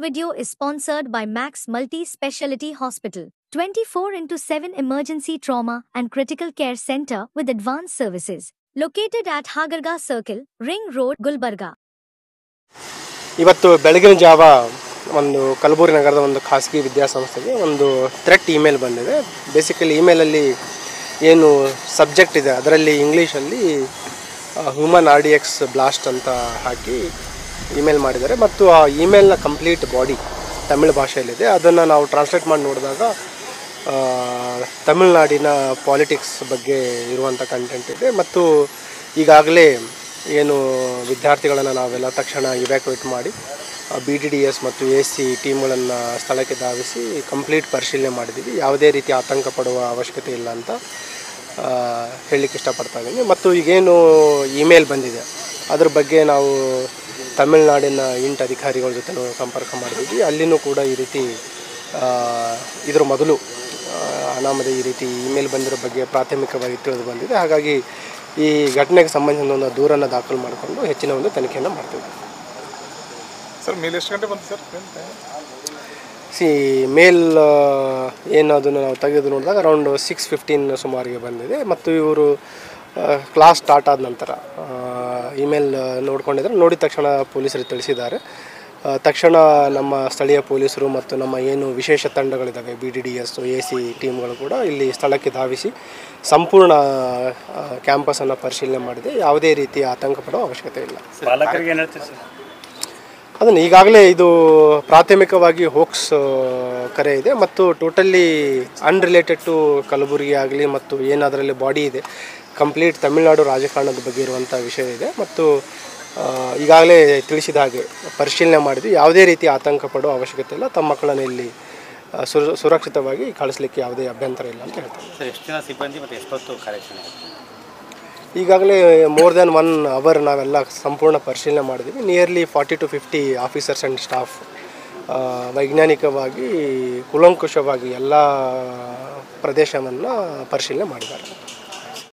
video is sponsored by Max Multi-Speciality Hospital, 24/7 Emergency Trauma and Critical Care Center with advanced services, located at Hagarga Circle, Ring Road, Gulbarga. ಇವತ್ತು ಬೆಳಗಿನ ಜಾವ ಒಂದು ಕಲಬುರಗಿ ನಗರದ ಒಂದು ಖಾಸಗಿ ವಿದ್ಯಾಸಂಸ್ಥೆಗೆ ಒಂದು ಥ್ರೆಟ್ ಇಮೇಲ್ ಬಂದಿದೆ. ಬೇಸಿಕಲಿ ಇಮೇಲಲ್ಲಿ ಏನು ಸಬ್ಜೆಕ್ಟ್ ಇದೆ ಅದರಲ್ಲಿ ಇಂಗ್ಲೀಷಲ್ಲಿ ಹ್ಯೂಮನ್ RDX ಬ್ಲಾಸ್ಟ್ ಅಂತ ಹಾಕಿ ಇಮೇಲ್ ಮಾಡಿದ್ದಾರೆ ಮತ್ತು ಆ ಇಮೇಲ್ನ ಕಂಪ್ಲೀಟ್ ಬಾಡಿ ತಮಿಳು ಭಾಷೆಯಲ್ಲಿದೆ. ಅದನ್ನು ನಾವು ಟ್ರಾನ್ಸ್ಲೇಟ್ ಮಾಡಿ ನೋಡಿದಾಗ ತಮಿಳುನಾಡಿನ ಪಾಲಿಟಿಕ್ಸ್ ಬಗ್ಗೆ ಇರುವಂಥ ಕಂಟೆಂಟ್ ಇದೆ ಮತ್ತು ಈಗಾಗಲೇ ಏನು ವಿದ್ಯಾರ್ಥಿಗಳನ್ನು ನಾವೆಲ್ಲ ತಕ್ಷಣ ಇವ್ಯಾಕ್ಯುವೇಟ್ ಮಾಡಿ BDDS ಮತ್ತು AC ಟೀಮ್ಗಳನ್ನು ಸ್ಥಳಕ್ಕೆ ಧಾವಿಸಿ ಕಂಪ್ಲೀಟ್ ಪರಿಶೀಲನೆ ಮಾಡಿದ್ದೀವಿ. ಯಾವುದೇ ರೀತಿ ಆತಂಕ ಪಡುವ ಅವಶ್ಯಕತೆ ಇಲ್ಲ ಅಂತ ಹೇಳಲಿಕ್ಕೆ ಇಷ್ಟಪಡ್ತಾ ಇದ್ದೀನಿ. ಮತ್ತು ಈಗೇನು ಇಮೇಲ್ ಬಂದಿದೆ ಅದ್ರ ಬಗ್ಗೆ ನಾವು ತಮಿಳುನಾಡಿನ 8 ಅಧಿಕಾರಿಗಳ ಜೊತೆ ಸಂಪರ್ಕ ಮಾಡಿದ್ದೀವಿ. ಅಲ್ಲಿನೂ ಕೂಡ ಈ ರೀತಿ ಇದರ ಮೊದಲು ಅನಾಮಧೇಯ ಈ ರೀತಿ ಇಮೇಲ್ ಬಂದಿರೋ ಬಗ್ಗೆ ಪ್ರಾಥಮಿಕವಾಗಿ ತಿಳಿದು ಬಂದಿದೆ. ಹಾಗಾಗಿ ಈ ಘಟನೆಗೆ ಸಂಬಂಧಿಸಿದ ಒಂದು ದೂರನ್ನು ದಾಖಲು ಮಾಡಿಕೊಂಡು ಹೆಚ್ಚಿನ ಒಂದು ತನಿಖೆಯನ್ನು ಮಾಡ್ತೀವಿ. ಸರ್ ಮೇಲ್ ಎಷ್ಟು ಗಂಟೆ ಬಂತು ಸರ್? ಮೇಲ್ ಏನು ಅದನ್ನು ನಾವು ತೆಗೆದು ನೋಡಿದಾಗ ಅರೌಂಡ್ 6:15 ಸುಮಾರಿಗೆ ಬಂದಿದೆ ಮತ್ತು ಇವರು ಕ್ಲಾಸ್ ಸ್ಟಾರ್ಟ್ ಆದ ನಂತರ ಇಮೇಲ್ ನೋಡಿದ ತಕ್ಷಣ ಪೊಲೀಸರಿಗೆ ತಿಳಿಸಿದ್ದಾರೆ. ತಕ್ಷಣ ನಮ್ಮ ಸ್ಥಳೀಯ ಪೊಲೀಸರು ಮತ್ತು ನಮ್ಮ ಏನು ವಿಶೇಷ ತಂಡಗಳಿದ್ದಾವೆ BDDS AC ಟೀಮ್ಗಳು ಕೂಡ ಇಲ್ಲಿ ಸ್ಥಳಕ್ಕೆ ಧಾವಿಸಿ ಸಂಪೂರ್ಣ ಕ್ಯಾಂಪಸನ್ನು ಪರಿಶೀಲನೆ ಮಾಡಿದೆ. ಯಾವುದೇ ರೀತಿಯ ಆತಂಕ ಪಡುವ ಅವಶ್ಯಕತೆ ಇಲ್ಲ. ಅದನ್ನು ಈಗಾಗಲೇ ಇದು ಪ್ರಾಥಮಿಕವಾಗಿ ಹೋಕ್ಸ್ ಕರೆ ಇದೆ ಮತ್ತು ಟೋಟಲಿ ಅನ್ರಿಲೇಟೆಡ್ ಟು ಕಲಬುರಗಿ ಆಗಲಿ ಮತ್ತು ಏನದರಲ್ಲಿ ಬಾಡಿ ಇದೆ ಕಂಪ್ಲೀಟ್ ತಮಿಳುನಾಡು ರಾಜಕಾರಣದ ಬಗ್ಗೆ ಇರುವಂಥ ವಿಷಯ ಇದೆ ಮತ್ತು ಈಗಾಗಲೇ ತಿಳಿಸಿದ ಹಾಗೆ ಪರಿಶೀಲನೆ ಮಾಡಿದ್ವಿ. ಯಾವುದೇ ರೀತಿ ಆತಂಕ ಪಡುವ ಅವಶ್ಯಕತೆ ಇಲ್ಲ. ತಮ್ಮ ಮಕ್ಕಳನ್ನು ಇಲ್ಲಿ ಸುರಕ್ಷಿತವಾಗಿ ಕಳಿಸ್ಲಿಕ್ಕೆ ಯಾವುದೇ ಅಭ್ಯಂತರ ಇಲ್ಲ ಅಂತ ಹೇಳ್ತಾರೆ. ಸರ್, ಎಷ್ಟು ಜನ ಸಿಬ್ಬಂದಿ ಮತ್ತು ಎಷ್ಟೊತ್ತು ಕಾರ್ಯಾಚರಣೆ? ಈಗಾಗಲೇ ಮೋರ್ ದ್ಯಾನ್ 1 ಅವರ್ ನಾವೆಲ್ಲ ಸಂಪೂರ್ಣ ಪರಿಶೀಲನೆ ಮಾಡಿದ್ದೀವಿ. Nearly 40 to 50 officers and staff ವೈಜ್ಞಾನಿಕವಾಗಿ ಕೂಲಂಕುಷವಾಗಿ ಎಲ್ಲ ಪ್ರದೇಶವನ್ನು ಪರಿಶೀಲನೆ ಮಾಡಿದ್ದಾರೆ.